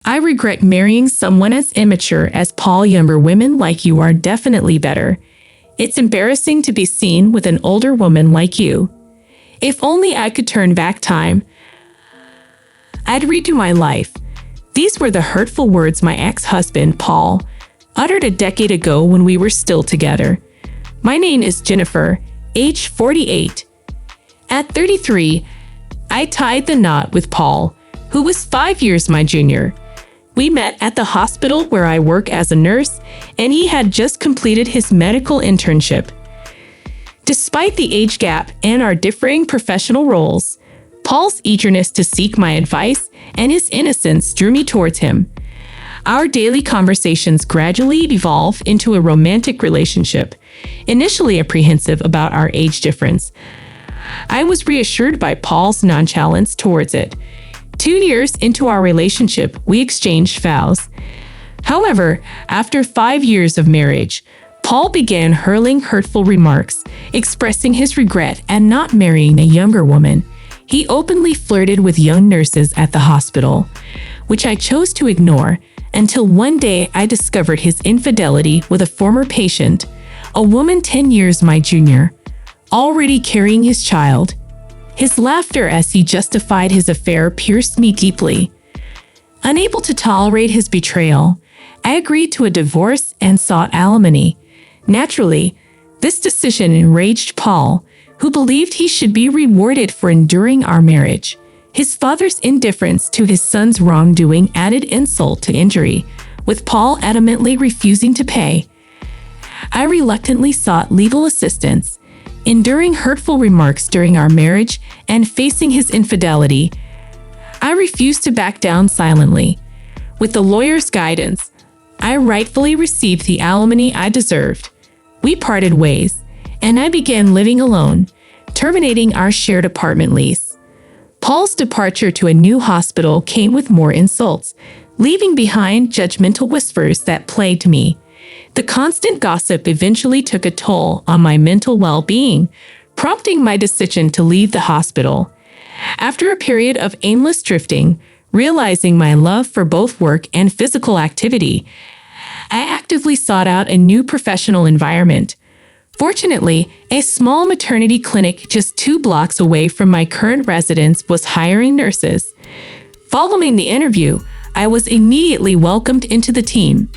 I regret marrying someone as immature as Paul. Younger women like you are definitely better. It's embarrassing to be seen with an older woman like you. If only I could turn back time, I'd redo my life. These were the hurtful words my ex-husband, Paul, uttered a decade ago when we were still together. My name is Jennifer, age 48. At 33, I tied the knot with Paul, who was 5 years my junior. We met at the hospital where I work as a nurse, and he had just completed his medical internship. Despite the age gap and our differing professional roles, Paul's eagerness to seek my advice and his innocence drew me towards him. Our daily conversations gradually evolved into a romantic relationship. Initially apprehensive about our age difference, I was reassured by Paul's nonchalance towards it. 2 years into our relationship, we exchanged vows. However, after 5 years of marriage, Paul began hurling hurtful remarks, expressing his regret at not marrying a younger woman. He openly flirted with young nurses at the hospital, which I chose to ignore until one day I discovered his infidelity with a former patient, a woman 10 years my junior, already carrying his child. His laughter as he justified his affair pierced me deeply. Unable to tolerate his betrayal, I agreed to a divorce and sought alimony. Naturally, this decision enraged Paul, who believed he should be rewarded for enduring our marriage. His father's indifference to his son's wrongdoing added insult to injury, with Paul adamantly refusing to pay. I reluctantly sought legal assistance. Enduring hurtful remarks during our marriage and facing his infidelity, I refused to back down silently. With the lawyer's guidance, I rightfully received the alimony I deserved. We parted ways, and I began living alone, terminating our shared apartment lease. Paul's departure to a new hospital came with more insults, leaving behind judgmental whispers that plagued me. The constant gossip eventually took a toll on my mental well-being, prompting my decision to leave the hospital. After a period of aimless drifting, realizing my love for both work and physical activity, I actively sought out a new professional environment. Fortunately, a small maternity clinic just 2 blocks away from my current residence was hiring nurses. Following the interview, I was immediately welcomed into the team.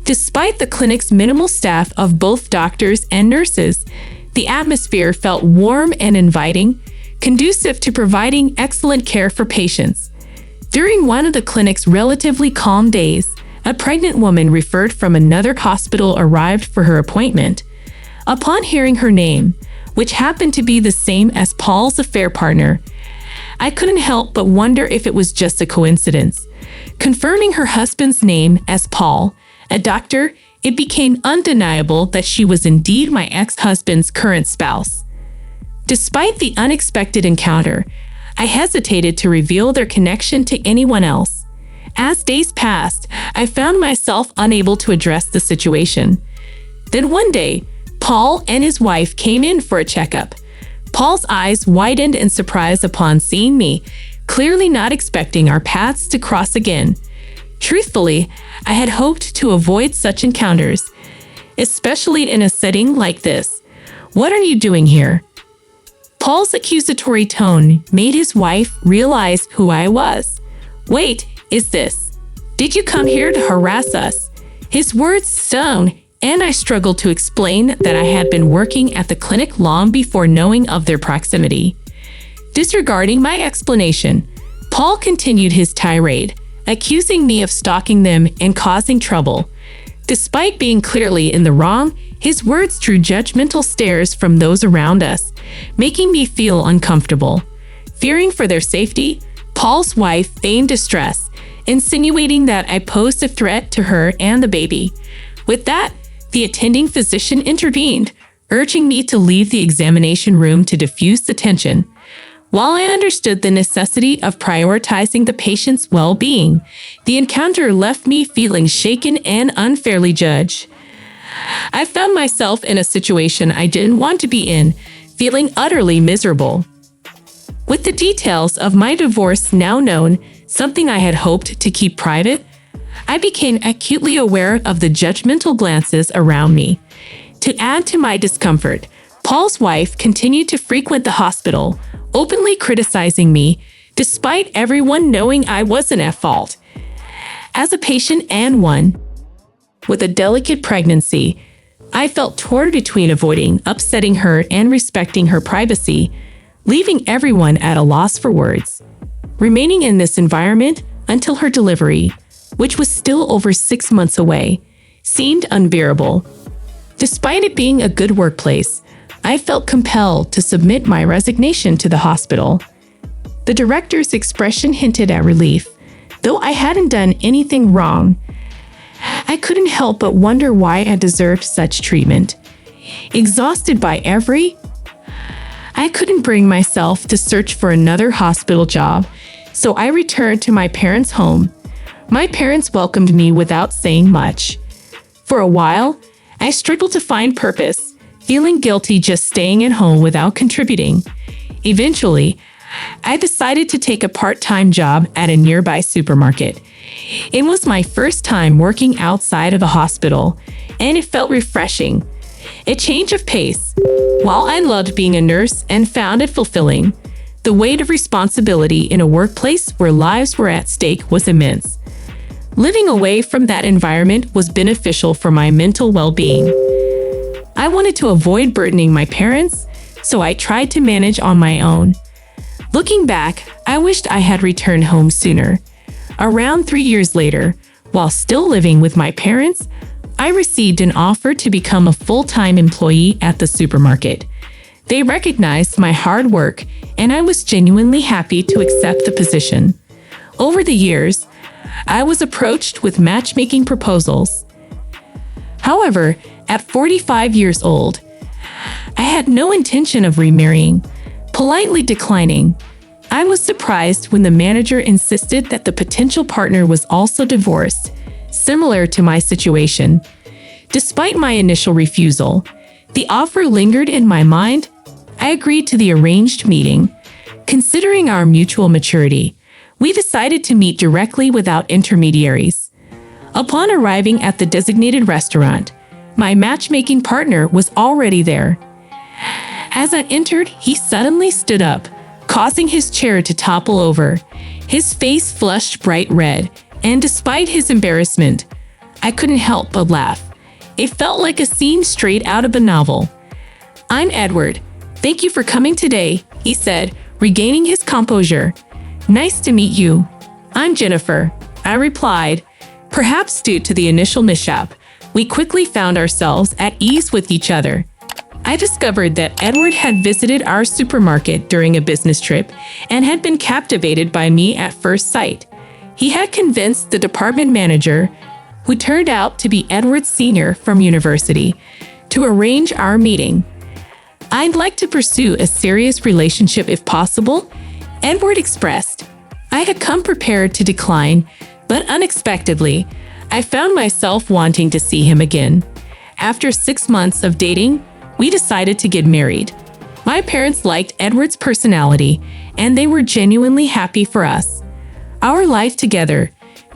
Despite the clinic's minimal staff of both doctors and nurses, the atmosphere felt warm and inviting, conducive to providing excellent care for patients. During one of the clinic's relatively calm days, a pregnant woman referred from another hospital arrived for her appointment. Upon hearing her name, which happened to be the same as Paul's affair partner, I couldn't help but wonder if it was just a coincidence. Confirming her husband's name as Paul, a doctor, it became undeniable that she was indeed my ex-husband's current spouse. Despite the unexpected encounter, I hesitated to reveal their connection to anyone else. As days passed, I found myself unable to address the situation. Then one day, Paul and his wife came in for a checkup. Paul's eyes widened in surprise upon seeing me, clearly not expecting our paths to cross again. Truthfully, I had hoped to avoid such encounters, especially in a setting like this. "What are you doing here?" Paul's accusatory tone made his wife realize who I was. "Wait, is this? Did you come here to harass us?" His words stung, and I struggled to explain that I had been working at the clinic long before knowing of their proximity. Disregarding my explanation, Paul continued his tirade, accusing me of stalking them and causing trouble. Despite being clearly in the wrong, his words drew judgmental stares from those around us, making me feel uncomfortable. Fearing for their safety, Paul's wife feigned distress, insinuating that I posed a threat to her and the baby. With that, the attending physician intervened, urging me to leave the examination room to diffuse the tension. While I understood the necessity of prioritizing the patient's well-being, the encounter left me feeling shaken and unfairly judged. I found myself in a situation I didn't want to be in, feeling utterly miserable. With the details of my divorce now known, something I had hoped to keep private. I became acutely aware of the judgmental glances around me. To add to my discomfort, Paul's wife continued to frequent the hospital, openly criticizing me, despite everyone knowing I wasn't at fault. As a patient and one with a delicate pregnancy, I felt torn between avoiding upsetting her and respecting her privacy, leaving everyone at a loss for words. Remaining in this environment until her delivery, which was still over 6 months away, seemed unbearable. Despite it being a good workplace, I felt compelled to submit my resignation to the hospital. The director's expression hinted at relief. Though I hadn't done anything wrong, I couldn't help but wonder why I deserved such treatment. Exhausted by I couldn't bring myself to search for another hospital job, so I returned to my parents' home. My parents welcomed me without saying much. For a while, I struggled to find purpose, feeling guilty just staying at home without contributing. Eventually, I decided to take a part-time job at a nearby supermarket. It was my first time working outside of the hospital, and it felt refreshing. A change of pace. While I loved being a nurse and found it fulfilling, the weight of responsibility in a workplace where lives were at stake was immense. Living away from that environment was beneficial for my mental well-being. I wanted to avoid burdening my parents, so I tried to manage on my own. Looking back, I wished I had returned home sooner. Around 3 years later, while still living with my parents, I received an offer to become a full-time employee at the supermarket. They recognized my hard work, and I was genuinely happy to accept the position. Over the years, I was approached with matchmaking proposals. However, at 45 years old, I had no intention of remarrying. Politely declining, I was surprised when the manager insisted that the potential partner was also divorced, similar to my situation. Despite my initial refusal, the offer lingered in my mind. I agreed to the arranged meeting. Considering our mutual maturity, we decided to meet directly without intermediaries. Upon arriving at the designated restaurant, my matchmaking partner was already there. As I entered, he suddenly stood up, causing his chair to topple over. His face flushed bright red, and despite his embarrassment, I couldn't help but laugh. It felt like a scene straight out of a novel. "I'm Edward. Thank you for coming today," he said, regaining his composure. "Nice to meet you." "I'm Jennifer," I replied. Perhaps due to the initial mishap, we quickly found ourselves at ease with each other. I discovered that Edward had visited our supermarket during a business trip and had been captivated by me at first sight. He had convinced the department manager, who turned out to be Edward's senior from university, to arrange our meeting. "I'd like to pursue a serious relationship if possible," Edward expressed. I had come prepared to decline, but unexpectedly, I found myself wanting to see him again. After 6 months of dating, we decided to get married. My parents liked Edward's personality, and they were genuinely happy for us. Our life together,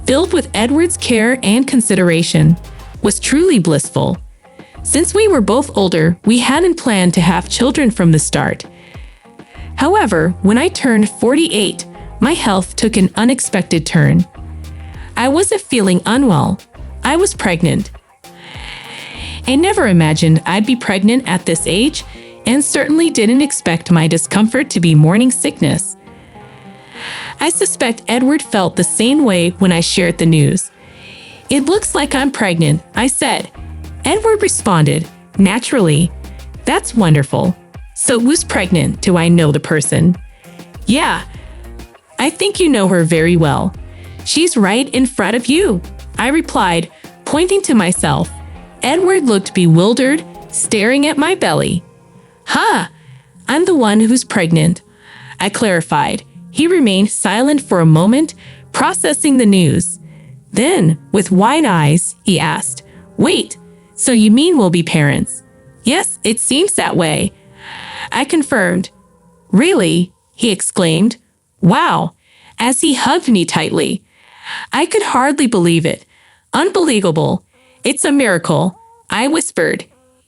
filled with Edward's care and consideration, was truly blissful. Since we were both older, we hadn't planned to have children from the start. However, when I turned 48, my health took an unexpected turn. I wasn't feeling unwell. I was pregnant. I never imagined I'd be pregnant at this age, and certainly didn't expect my discomfort to be morning sickness. I suspect Edward felt the same way when I shared the news. "It looks like I'm pregnant," I said. Edward responded, "Naturally. That's wonderful. So who's pregnant? Do I know the person?" "Yeah, I think you know her very well. She's right in front of you," I replied, pointing to myself. Edward looked bewildered, staring at my belly. "Ha! I'm the one who's pregnant," I clarified. He remained silent for a moment, processing the news. Then, with wide eyes, he asked, "Wait, so you mean we'll be parents?" "Yes, it seems that way," I confirmed. "Really?" he exclaimed. "Wow, as he hugged me tightly. I could hardly believe it. Unbelievable. It's a miracle, I whispered.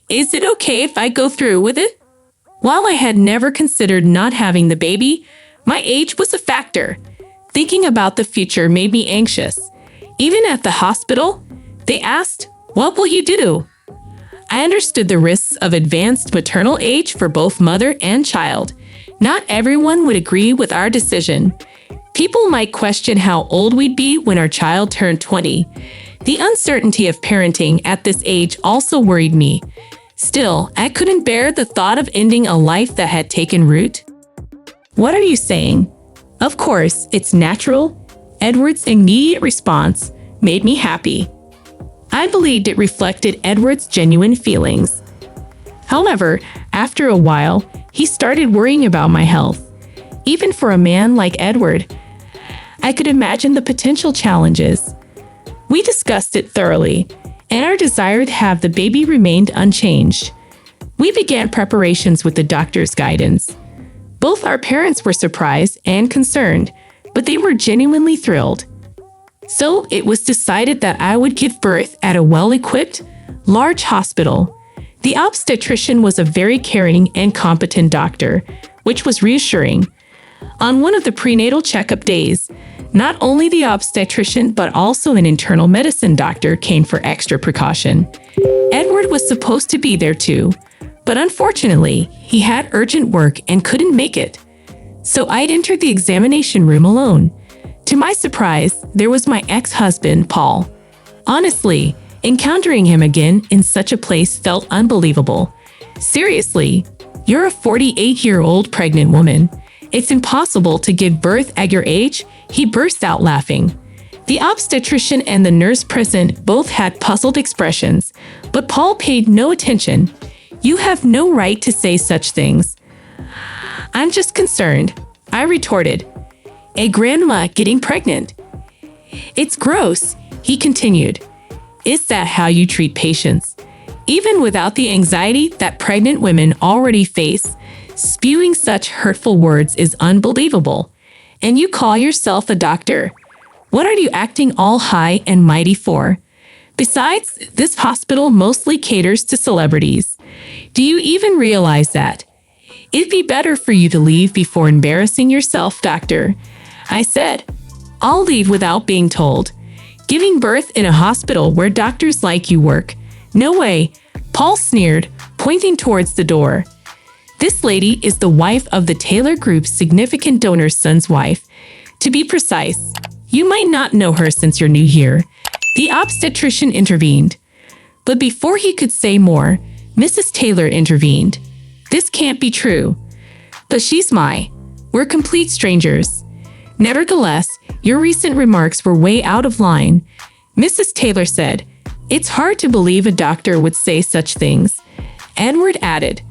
Is it okay if I go through with it? While I had never considered not having the baby, my age was a factor. Thinking about the future made me anxious. Even at the hospital, they asked, "What will you do?" I understood the risks of advanced maternal age for both mother and child. Not everyone would agree with our decision. People might question how old we'd be when our child turned 20. The uncertainty of parenting at this age also worried me. Still, I couldn't bear the thought of ending a life that had taken root. "What are you saying?" "Of course, it's natural." Edward's immediate response made me happy. I believed it reflected Edward's genuine feelings. However, after a while, he started worrying about my health. Even for a man like Edward, I could imagine the potential challenges. We discussed it thoroughly, and our desire to have the baby remained unchanged. We began preparations with the doctor's guidance. Both our parents were surprised and concerned, but they were genuinely thrilled. So it was decided that I would give birth at a well-equipped, large hospital. The obstetrician was a very caring and competent doctor, which was reassuring. On one of the prenatal checkup days, not only the obstetrician but also an internal medicine doctor came for extra precaution. Edward was supposed to be there too, but unfortunately, he had urgent work and couldn't make it. So I'd entered the examination room alone. To my surprise, there was my ex-husband, Paul. Honestly, encountering him again in such a place felt unbelievable. "Seriously, you're a 48-year-old pregnant woman. It's impossible to give birth at your age," he burst out laughing. The obstetrician and the nurse present both had puzzled expressions, but Paul paid no attention. "You have no right to say such things." "I'm just concerned," I retorted. "A grandma getting pregnant. It's gross," he continued. "Is that how you treat patients? Even without the anxiety that pregnant women already face, spewing such hurtful words is unbelievable. And you call yourself a doctor. What are you acting all high and mighty for? Besides, this hospital mostly caters to celebrities. Do you even realize that? It'd be better for you to leave before embarrassing yourself, doctor," I said. "I'll leave without being told. Giving birth in a hospital where doctors like you work? No way," Paul sneered, pointing towards the door. "This lady is the wife of the Taylor Group's significant donor's son's wife. To be precise, you might not know her since you're new here." The obstetrician intervened. But before he could say more, Mrs. Taylor intervened. "This can't be true." "But we're complete strangers." "Nevertheless, your recent remarks were way out of line," Mrs. Taylor said. "It's hard to believe a doctor would say such things," Edward added.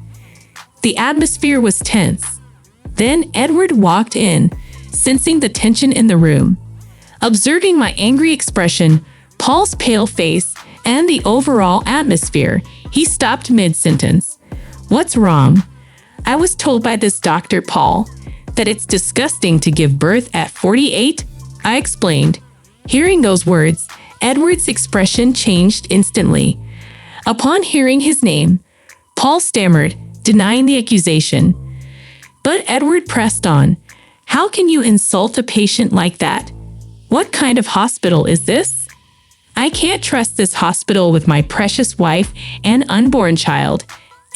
The atmosphere was tense. Then Edward walked in, sensing the tension in the room. Observing my angry expression, Paul's pale face, and the overall atmosphere, he stopped mid-sentence. "What's wrong?" "I was told by this Dr. Paul that it's disgusting to give birth at 48, I explained. Hearing those words, Edward's expression changed instantly. Upon hearing his name, Paul stammered, denying the accusation. But Edward pressed on. "How can you insult a patient like that? What kind of hospital is this? I can't trust this hospital with my precious wife and unborn child,"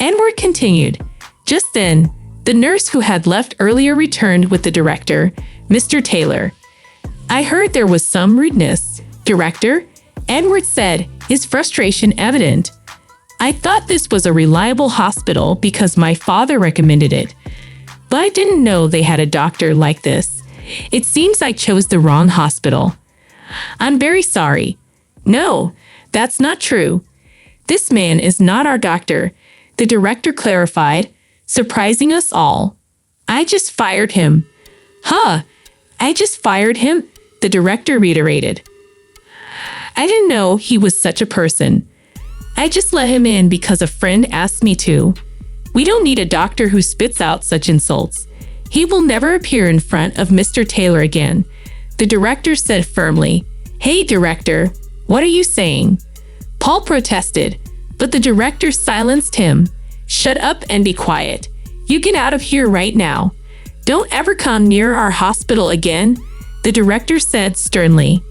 Edward continued. Just then, the nurse who had left earlier returned with the director, Mr. Taylor. "I heard there was some rudeness, Director," Edward said, his frustration evident. "I thought this was a reliable hospital because my father recommended it. But I didn't know they had a doctor like this. It seems I chose the wrong hospital." "I'm very sorry." "No, that's not true. This man is not our doctor," the director clarified, surprising us all. "I just fired him." "Huh, I just fired him?" the director reiterated. "I didn't know he was such a person. I just let him in because a friend asked me to. We don't need a doctor who spits out such insults. He will never appear in front of Mr. Taylor again," The director said firmly. "Hey, director, what are you saying?" Paul protested, but the director silenced him. "Shut up and be quiet. You get out of here right now. Don't ever come near our hospital again," the director said sternly.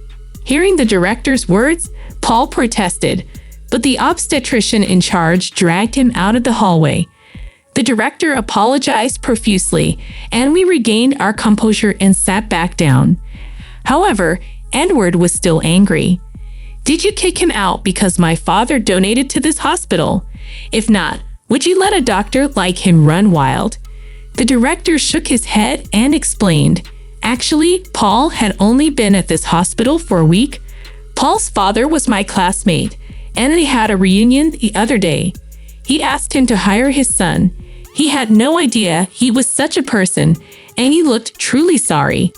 Hearing the director's words, Paul protested, but the obstetrician in charge dragged him out of the hallway. The director apologized profusely, and we regained our composure and sat back down. However, Edward was still angry. "Did you kick him out because my father donated to this hospital? If not, would you let a doctor like him run wild?" The director shook his head and explained. Actually, Paul had only been at this hospital for a week. Paul's father was my classmate, and they had a reunion the other day. He asked him to hire his son. He had no idea he was such a person, and he looked truly sorry.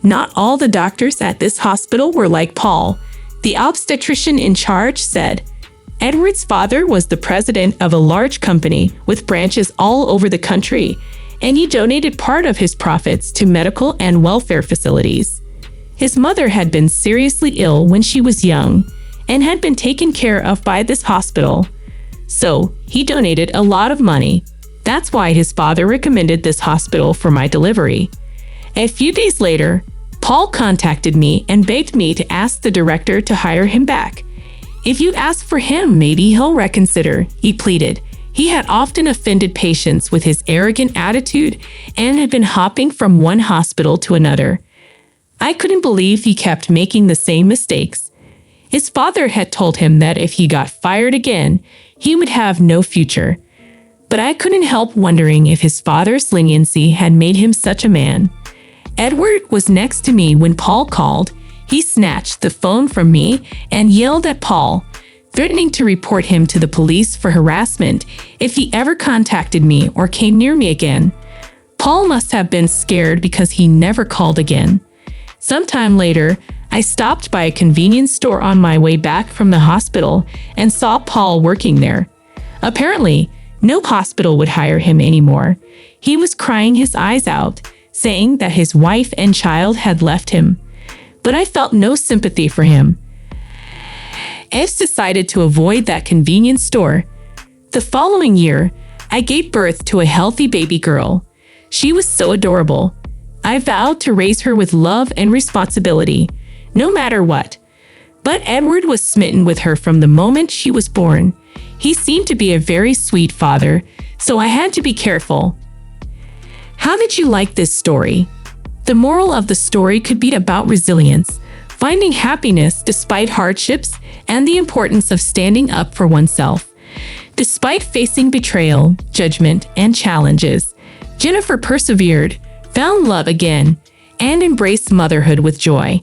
Not all the doctors at this hospital were like Paul, the obstetrician in charge said. Edward's father was the president of a large company with branches all over the country, and he donated part of his profits to medical and welfare facilities. His mother had been seriously ill when she was young and had been taken care of by this hospital. So he donated a lot of money. That's why his father recommended this hospital for my delivery. A few days later, Paul contacted me and begged me to ask the director to hire him back. "If you ask for him, maybe he'll reconsider," he pleaded. He had often offended patients with his arrogant attitude and had been hopping from one hospital to another. I couldn't believe he kept making the same mistakes. His father had told him that if he got fired again, he would have no future. But I couldn't help wondering if his father's leniency had made him such a man. Edward was next to me when Paul called. He snatched the phone from me and yelled at Paul, threatening to report him to the police for harassment if he ever contacted me or came near me again. Paul must have been scared because he never called again. Sometime later, I stopped by a convenience store on my way back from the hospital and saw Paul working there. Apparently, no hospital would hire him anymore. He was crying his eyes out, saying that his wife and child had left him. But I felt no sympathy for him. I decided to avoid that convenience store. The following year, I gave birth to a healthy baby girl. She was so adorable. I vowed to raise her with love and responsibility, no matter what. But Edward was smitten with her from the moment she was born. He seemed to be a very sweet father, so I had to be careful. How did you like this story? The moral of the story could be about resilience, finding happiness despite hardships, and the importance of standing up for oneself. Despite facing betrayal, judgment, and challenges, Jennifer persevered, found love again, and embraced motherhood with joy.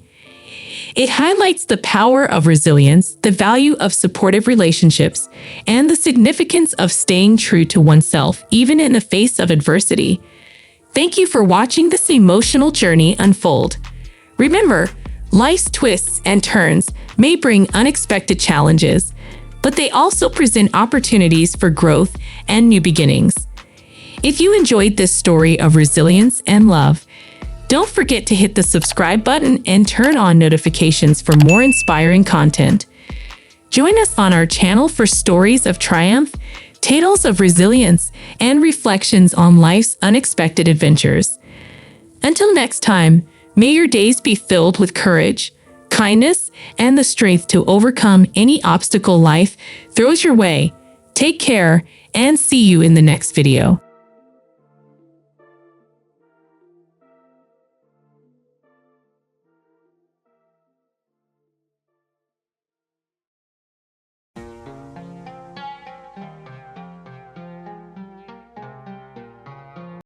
It highlights the power of resilience, the value of supportive relationships, and the significance of staying true to oneself even in the face of adversity. Thank you for watching this emotional journey unfold. Remember, life's twists and turns may bring unexpected challenges, but they also present opportunities for growth and new beginnings. If you enjoyed this story of resilience and love, don't forget to hit the subscribe button and turn on notifications for more inspiring content. Join us on our channel for stories of triumph, tales of resilience, and reflections on life's unexpected adventures. Until next time, may your days be filled with courage, kindness, and the strength to overcome any obstacle life throws your way. Take care, and see you in the next video.